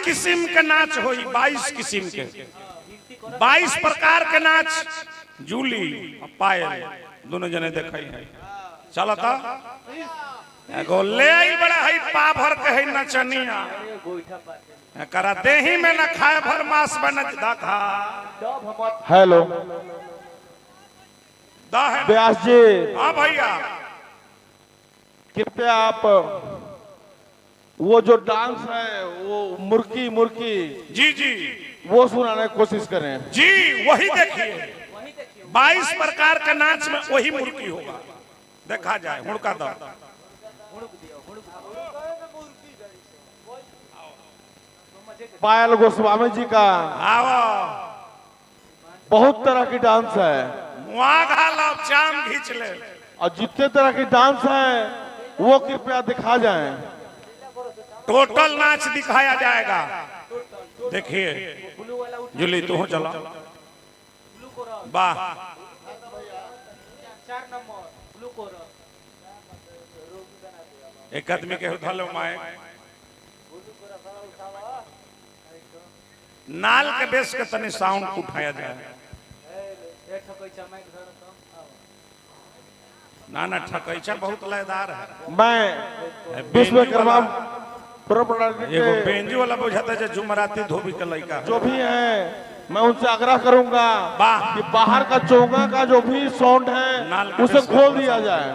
किस्म के नाच होई, 22 किस्म के, 22 प्रकार के नाच। जूली पायल दोनों जने देखाई है। चलो था एगो ले आई बड़ा है पा भर के है नचनिया, करा देही में न खाए भर मांस बन खा। हेलो व्यास जी। हाँ भैया, कृपया आप वो जो डांस है वो मुर्की मुर्की जी जी वो सुनाने की कोशिश करें जी। वही देखिए 22 प्रकार का नाच में वही मुर्की होगा, देखा जाए। हुड़का दो पायल गोस्वामी जी का आओ, बहुत तरह की डांस है वहाँ घालो चाम खींच ले, और जितने तरह की डांस है वो कृपया दिखा जाए। टोटल नाच दिखाया जाएगा। देखिए जूली तू हो चला, वाह एक आदमी के उठा माए नाल के बेस के तनी साउंड उठाया जाए। ना ना ठकैचा बहुत लयदार है। मैं विश्वकर्मा एगो बेंजी वाला बुझाता है जुमराती धोबी के लड़का जो भी है, मैं उनसे आग्रह करूंगा कि बाहर का चोंगा का जो भी साउंड है उसे खोल दिया जाए।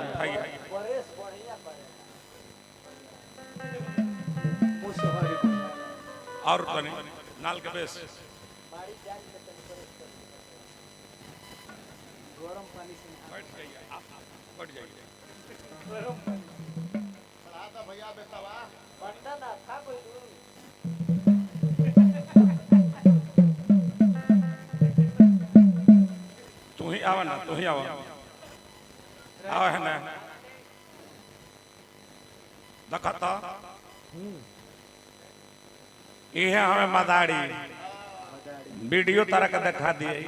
और तनी नाल के बेस तू ही आवा ना, तू ही आवा आवा है ना दखता ये हमें मदारी वीडियो तरह का दिखा दिए।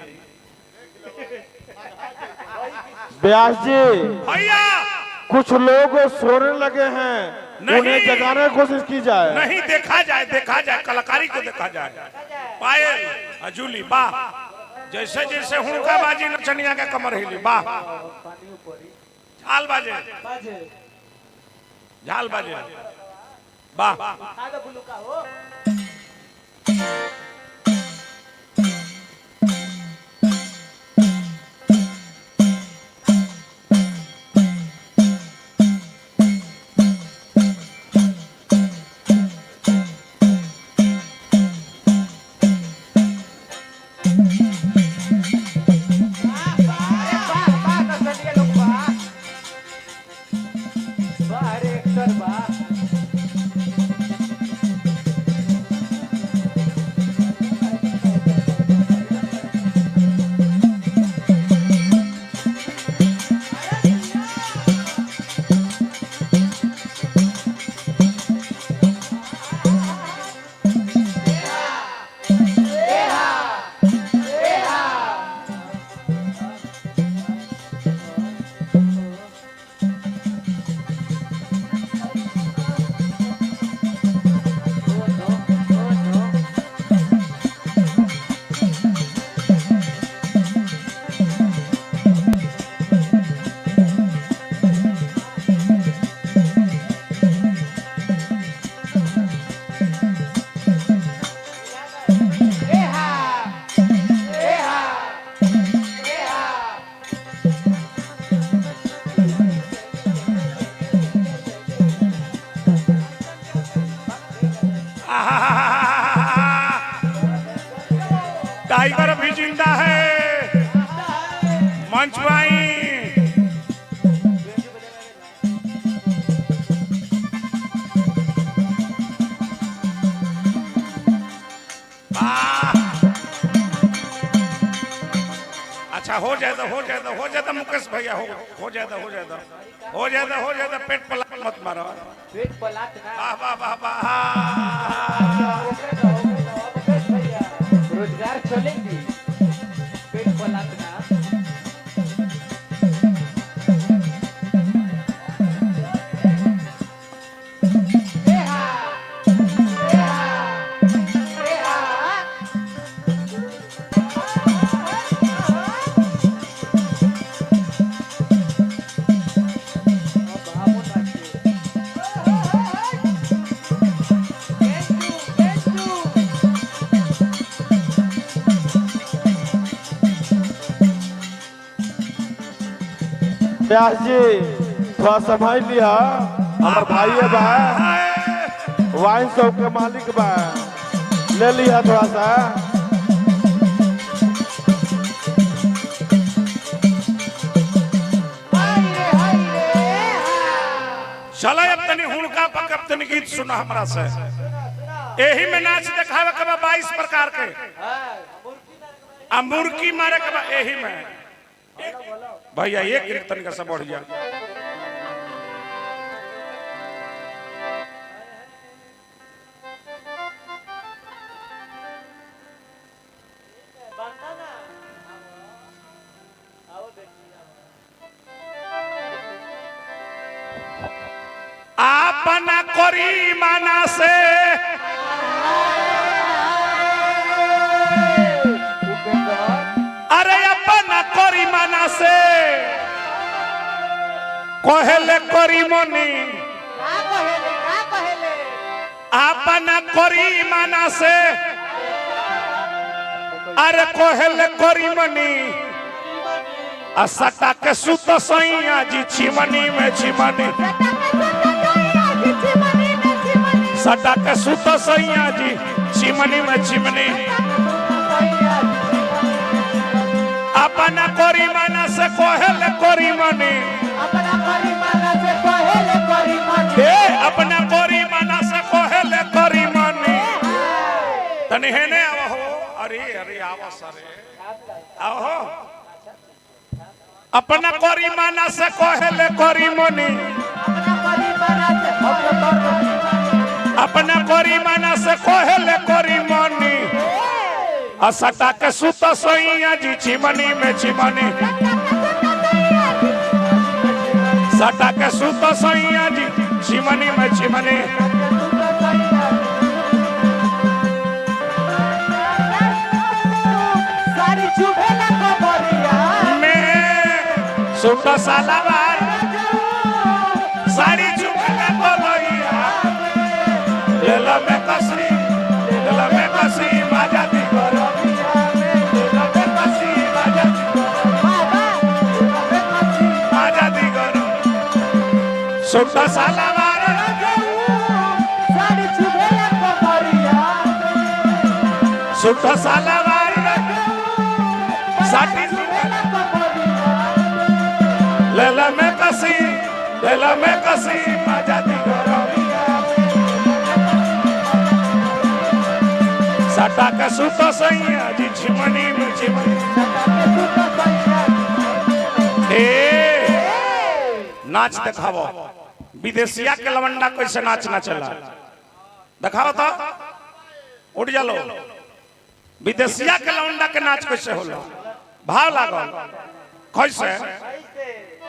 व्यास जी भैया कुछ लोग सोने लगे हैं, उन्हें जगाने की कोशिश की जाए। नहीं देखा जाए, देखा जाए कलाकारी को देखा जाए। पायल अजूली वाह, जैसे जैसे हुड़का बाजी नचनिया का कमर हिली वाह। झाल बाजे झाल बाजे वाह। टाइगर भी जिंदा है मंच भाई। अच्छा हो जाएगा हो जाएगा हो जाएगा मुकेश भैया हो जाएगा हो जाएगा हो जाएगा हो जाएगा। पेट पलाट मत मारो, पेट पलाट ना। वाह वाह वाह वाह। रोजगार चलेगी, पेट पलाट ना। व्यास जी थोड़ा संभाल लिया, हमार भाई है बा, वाइन शॉप के मालिक बा, ले लिया थोड़ा सा। चलो अब तनी हुनका पकब तनी गीत सुना हमरा से। यही में नाच दिखावे के 22 प्रकार के आ मुर्की मारे के यही में भैया एक कीर्तन का सब बढ़िया अपना करी माना से अरे अपना करी माना से कहले करी मनी अपना करी माना से अरे कहले करी मनी असटा के सुत सैया जी छिमनी में छिमनी सटा के सुत सैया जी छिमनी में छिमनी अपना करी माना से कहले करी मनी अपना करी माना से कहले करी मनी तनी हेने आओ अरे अरे आओ सारे आओ अपना करी माना से कहले करी मनी अपना करी माना से कहले करी मनी असटा के सुत सैया जी छिमनी में छिमनी सटा के सुत सैया जी छिमनी में छिमनी सुट सालावार साड़ी चुपला बोलैया लेला में कसी बाजा दी करो लेला में कसी बाजा दी करो सुट सालावार साड़ी चुपला बोलैया सुट सालावार साड़ी लेला में कसी बाजा दी करो सटा के सुत सैया जी छिमनी में छिमनी नाच दिखाओ विदेशिया के लवंडा कैसे नाच ना चला दिखाओ तो उठ जालो विदेशिया के लवंडा के नाच कैसे होला भाव लागल कैसे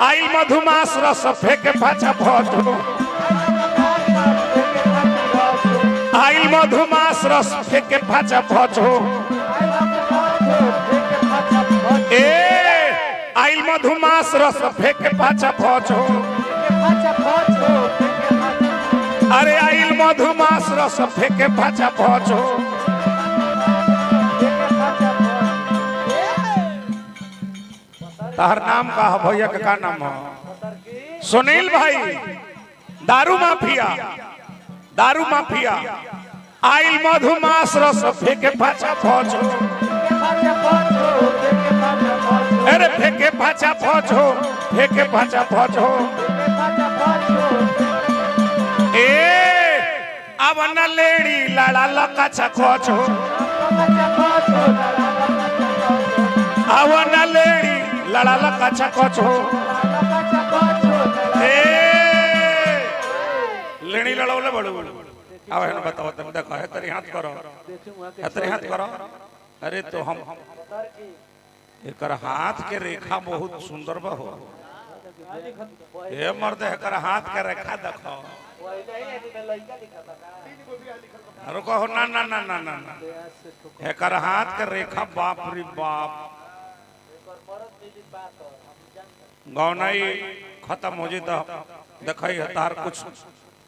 आई मधुमास रस फेंके पाछा भजो आई मधुमास रस फेंके पाछा भजो ए आई मधुमास रस फेंके पाछा भजो अरे आई मधुमास रस फेंके पाछा भजो तार नाम का भैया का नाम है सुनील भाई दारू माफिया आई मधुमास रस फेंके पाछा भजो अरे फेंके पाछा भजो ए अब न लेडी लड़ा लकाछा खोजो अब न लेडी लड़ा लकाछा खोजो लेनी लड़ौले बड़ू अब है ना बताओ तुम देखो है तेरे हाथ करो अरे तो हम एकर हाथ के रेखा बहुत सुंदर बा हो ये मर्द एकर हाथ के रेखा देखो रुको हो ना ना ना ना ना एकर हाथ के रेखा बाप रे बाप गौनाई खत्म हो जाए तो देखई तार कुछ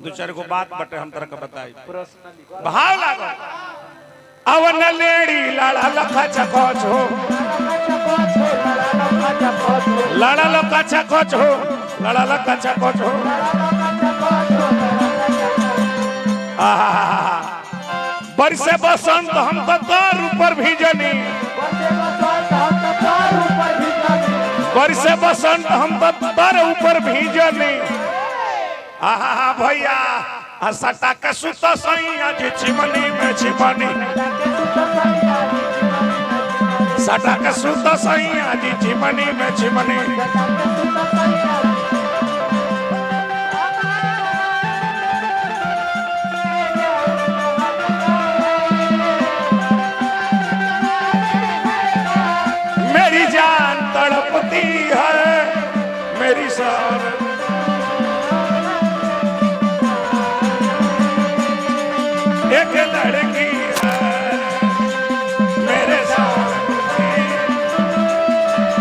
दो चार को बात बटे हम तरह का बताई भाव लागो अवन लेडी लाला लखा चको छो लड़ा लो कच्चा कोच हो, लड़ा लो कच्चा कोच हो। बरसे बसंत हम तो तार ऊपर भीजनी, बरसे बसंत हम तो तार ऊपर भीजनी। भैया सटा के सुत सैया जी चिमनी में चिमनी, सटा के सुत सैया जी चिमनी में चिमनी। मेरी जान तड़पती है मेरी सार, एक लड़की है मेरे साथ,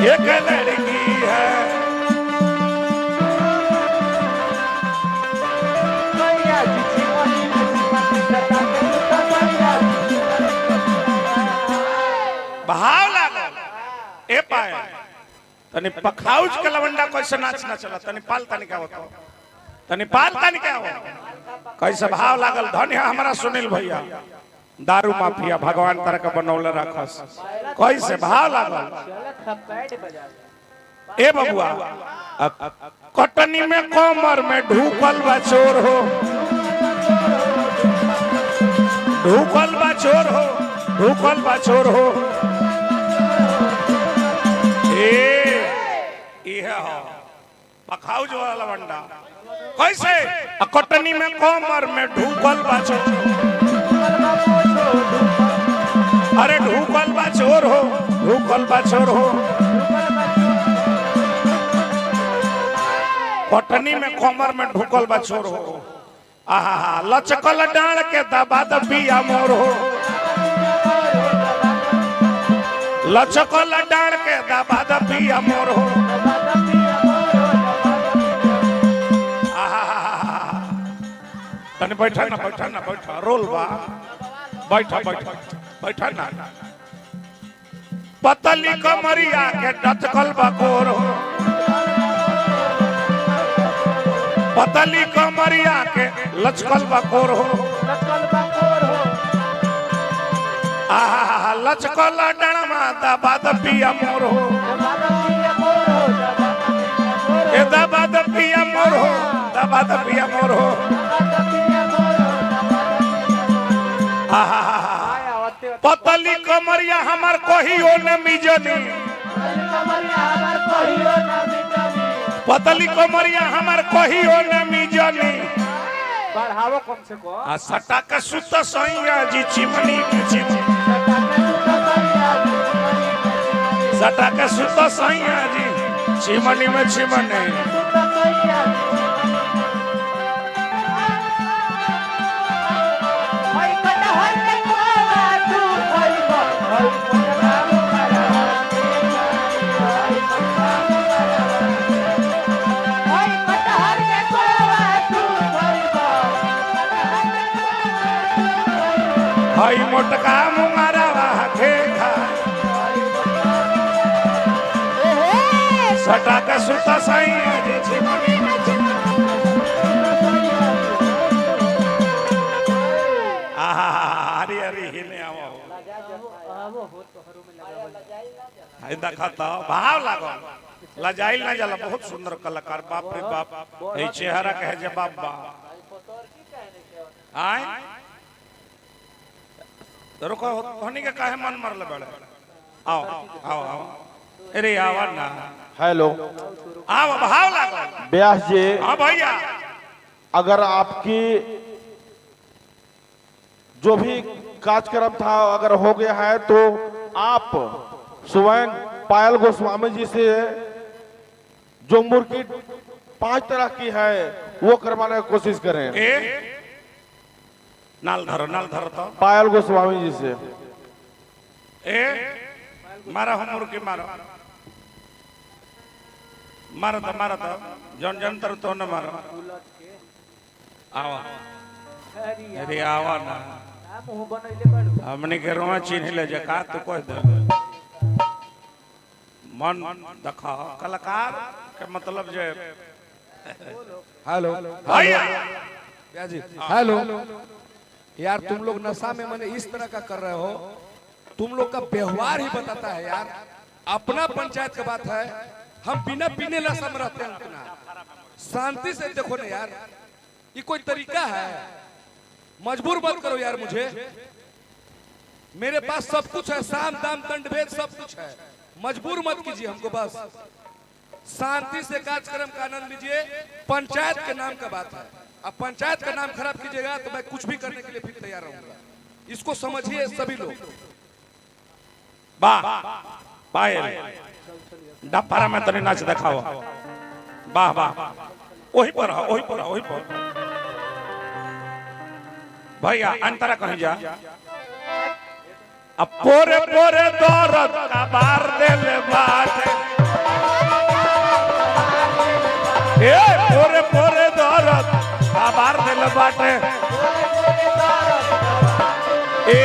एक लड़की है। भाव लागल ए पाए तनी पखाउज के लवंडा कैसे नाचना चला, तनी पाल तनी क्या होता, तनी पाल तनी क्या हो, कैसे भाव लागल। धन्य हमारा सुनील भैया दारू माफिया भगवान तरह का बनौले रखस, कैसे भाव लागल। ए बबुआ कटनी में कमर में ढूकल बा चोर हो, ढूकल बा चोर हो, ढूकल बा चोर हो। ये हो पखाउज वाला बंडा कैसे कटनी में कमर में ढूकल बा चोर, अरे ढूकल बा चोर हो, ढूकल बा चोर हो। कटनी में कमर में ढूकल बा चोर हो। लचकल डांड के दबा दबिया मोर हो, लचकल डांड के दबा दबिया मोर हो। तने बैठा ना, बैठा ना, बैठा रोल बा, बैठा बैठा बैठा ना। पतली कमरिया के डचकल बकोर हो, पतली कमरिया के लचकल बकोर हो। लचकल डणमा दबा दबिया मोर हो, ए दबा दबिया मोर हो, दबा दबिया मोर हो। पतली कमरिया हमार कहियो न मिजनी, पतली कमरिया हमार कहियो न मिजनी। बढ़ावो कम से कम। सटा के सुत सैया जी चिमनी में चिमनी, सटा के सुत सैया जी चिमनी में चिमनी। भाई मोटका मुंगारा वाहे खा, सटा के सुता सैया जी चिमनी में चिमनी। हरी हरी हिले आवो आई देखता भाव लागल, लजाइल ना जाला। बहुत सुंदर कलाकार, बाप रे बाप। ए चेहरा कहे जे बाप बा आय रुको हनी के काहे मन मरले बड़े। आओ आओ आओ, अरे आवा ना। हेलो आओ भाव लागल व्यास जी। हां भैया, अगर आपकी जो भी कार्यक्रम था अगर हो गया है तो आप स्वयं पायल गोस्वामी जी से जो मुर्गी 5 तरह की है वो करवाने की कोशिश करें। नाल धरो तो पायल गोस्वामी जी से। मारा हम मुर्गी मारो, मारो तो जन जंतर तो न मारो। आवा अरे आवा ना, हमने के रोआ चिन्ह ले जा का तू कह दे। मन देखा कलाकार के मतलब जे हेलो भैया क्या जी हेलो यार तुम लोग नशा में मैंने इस तरह का कर रहे हो, तुम लोग का व्यवहार ही बताता है यार। अपना पंचायत का बात है, हम बिना पीने नशा में रहते हैं अपना। शांति से देखो ना यार, ये कोई तरीका है? मजबूर मत करो यार मुझे, मेरे पास सब कुछ है, साम दाम दंड भेद सब कुछ है। मजबूर मत कीजिए हमको, बस शांति से कार्यक्रम का आनंद लीजिए। पंचायत के नाम का बात है, अब पंचायत का नाम खराब कीजिएगा तो मैं कुछ भी करने के लिए फिर तैयार रहूंगा। इसको समझिए सभी लोग। वाह पायल डफरा में तनी नाच दिखाओ। वाह वाह वही पर है, वही पर है, वही पर भैया अंतरा कहीं जा। अब पोरे पोरे दौरत का बार दिल बात ए पोरे पोरे दौरत का बार दिल बाटे ए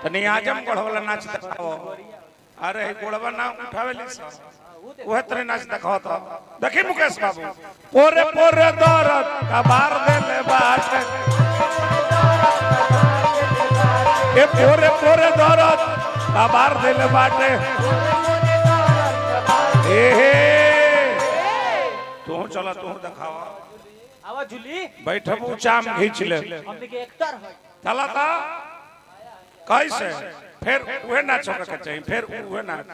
तनी आजमगढ़ वाला नाच दिखाओ। अरे गोड़वा ना उठावे ली वह तरह नाच दिखाओ तो देखी मुकेश बाबू। पोरे पोरे दौरत का बार दिल बाटे ए पोरे पोरे दौरत का बार दिल बाटे तू चला तू दिखावा। आवा झूली बैठबू चाम खींच ले हमने के एक्टर है। चला था कैसे फिर वह नाच के चाहिए, फिर वह नाच